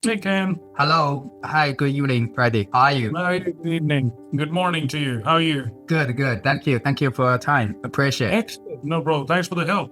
Hey, Ken. Hello. Hi, good evening, Prateek. How are you? Hi, good evening. Good morning to you. How are you? Good, good. Thank you. Thank you for your time. Appreciate it. Excellent. No, bro. Thanks for the help.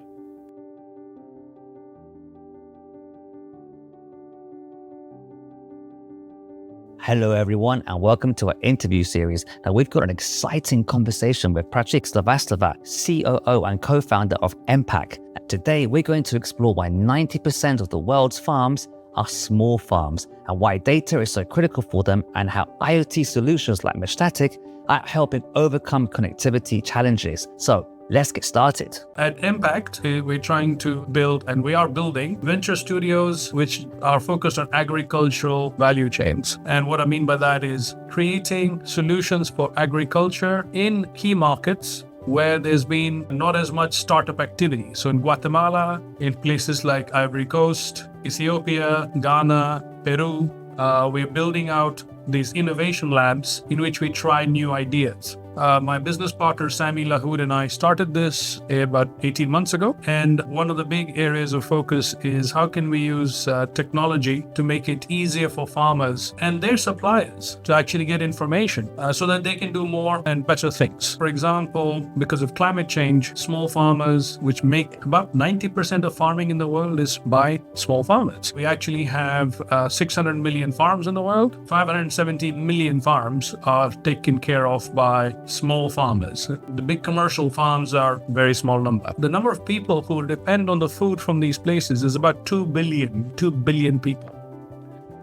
Hello, everyone, and welcome to our interview series. Now, we've got an exciting conversation with Prateek Shrivastava, COO and co-founder of EMpact. And today, we're going to explore why 90% of the world's farms are small farms and why data is so critical for them and how IoT solutions like Meshtastic are helping overcome connectivity challenges. So, let's get started. At EMpact, we're trying to build, and we are building, venture studios which are focused on agricultural value chains. And what I mean by that is creating solutions for agriculture in key markets where there's been not as much startup activity. So in Guatemala, in places like Ivory Coast, Ethiopia, Ghana, Peru, we're building out these innovation labs in which we try new ideas. My business partner, Sami Lahoud, and I started this about 18 months ago. And one of the big areas of focus is how can we use technology to make it easier for farmers and their suppliers to actually get information so that they can do more and better things. For example, because of climate change, small farmers, which make about 90% of farming in the world, is by small farmers. We actually have 600 million farms in the world. 570 million farms are taken care of by small farmers. The big commercial farms are a very small number. The number of people who depend on the food from these places is about 2 billion people.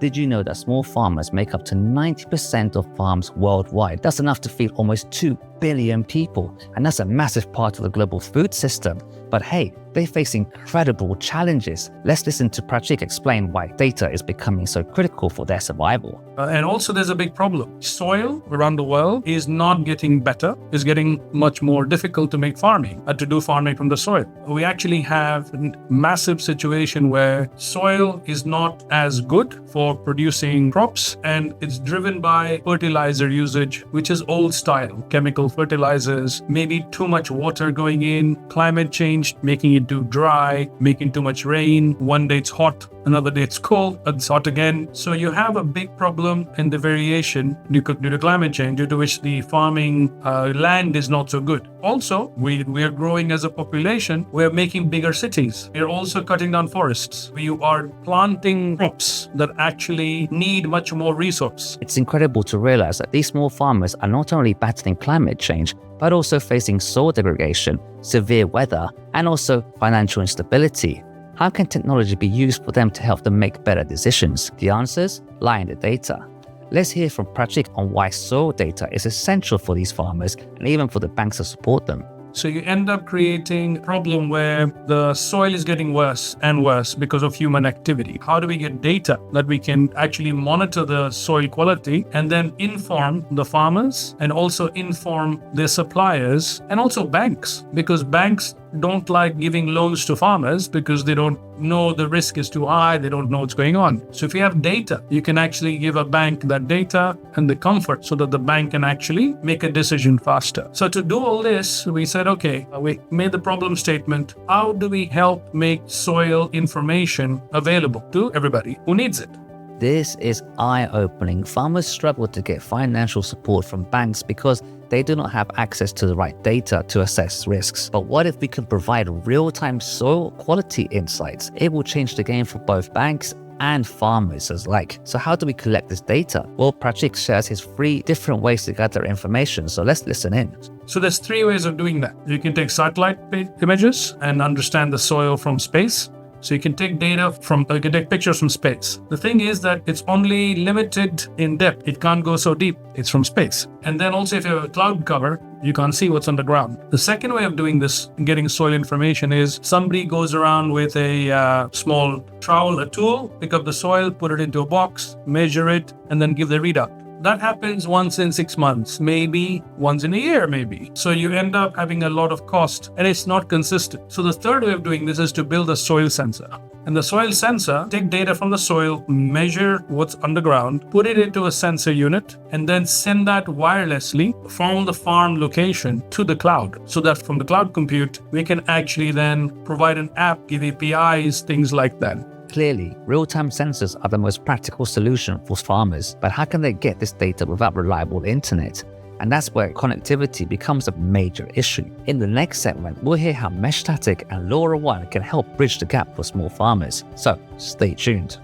Did you know that small farmers make up to 90% of farms worldwide? That's enough to feed almost 2 billion people, and that's a massive part of the global food system. But hey, they face incredible challenges. Let's listen to Prateek explain why data is becoming so critical for their survival. And also there's a big problem. Soil around the world is not getting better. It's getting much more difficult to make farming, to do farming from the soil. We actually have a massive situation where soil is not as good for producing crops, and it's driven by fertilizer usage, which is old style. Chemical fertilizers, maybe too much water going in, climate change, making it too dry, making too much rain. One day it's hot, another day it's cold, it's hot again. So you have a big problem in the variation due to climate change, due to which the farming land is not so good. Also, we are growing as a population. We're making bigger cities. We're also cutting down forests. We are planting crops that actually need much more resource. It's incredible to realize that these small farmers are not only battling climate change, but also facing soil degradation, severe weather, and also financial instability. How can technology be used for them to help them make better decisions? The answers lie in the data. Let's hear from Prateek on why soil data is essential for these farmers and even for the banks to support them. So you end up creating a problem where the soil is getting worse and worse because of human activity. How do we get data that we can actually monitor the soil quality and then inform the farmers and also inform their suppliers and also banks? Because banks don't like giving loans to farmers because they don't know the risk is too high, they don't know what's going on. So if you have data, you can actually give a bank that data and the comfort so that the bank can actually make a decision faster. So to do all this, we said, okay, we made the problem statement. How do we help make soil information available to everybody who needs it? This is eye-opening. Farmers struggle to get financial support from banks because they do not have access to the right data to assess risks. But what if we could provide real-time soil quality insights? It will change the game for both banks and farmers alike. So how do we collect this data? Well, Prateek shares his 3 different ways to gather information. So let's listen in. So there's 3 ways of doing that. You can take satellite images and understand the soil from space. So you can take you can take pictures from space. The thing is that it's only limited in depth. It can't go so deep. It's from space. And then also if you have a cloud cover, you can't see what's on the ground. The second way of doing this, getting soil information, is somebody goes around with a small trowel, a tool, pick up the soil, put it into a box, measure it, and then give the readout. That happens once in 6 months, maybe once in a year, maybe. So you end up having a lot of cost and it's not consistent. So the third way of doing this is to build a soil sensor. And the soil sensor, take data from the soil, measure what's underground, put it into a sensor unit, and then send that wirelessly from the farm location to the cloud. So that from the cloud compute, we can actually then provide an app, give APIs, things like that. Clearly, real-time sensors are the most practical solution for farmers, but how can they get this data without reliable internet? And that's where connectivity becomes a major issue. In the next segment, we'll hear how Meshtastic and LoRaWAN can help bridge the gap for small farmers. So stay tuned.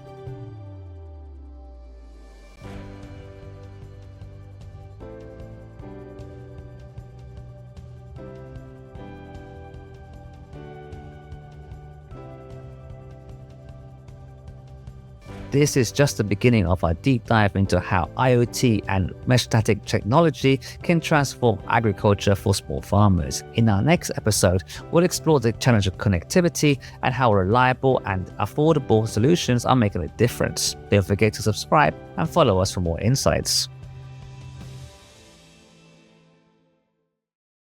This is just the beginning of our deep dive into how IoT and Meshtastic technology can transform agriculture for small farmers. In our next episode, we'll explore the challenge of connectivity and how reliable and affordable solutions are making a difference. Don't forget to subscribe and follow us for more insights.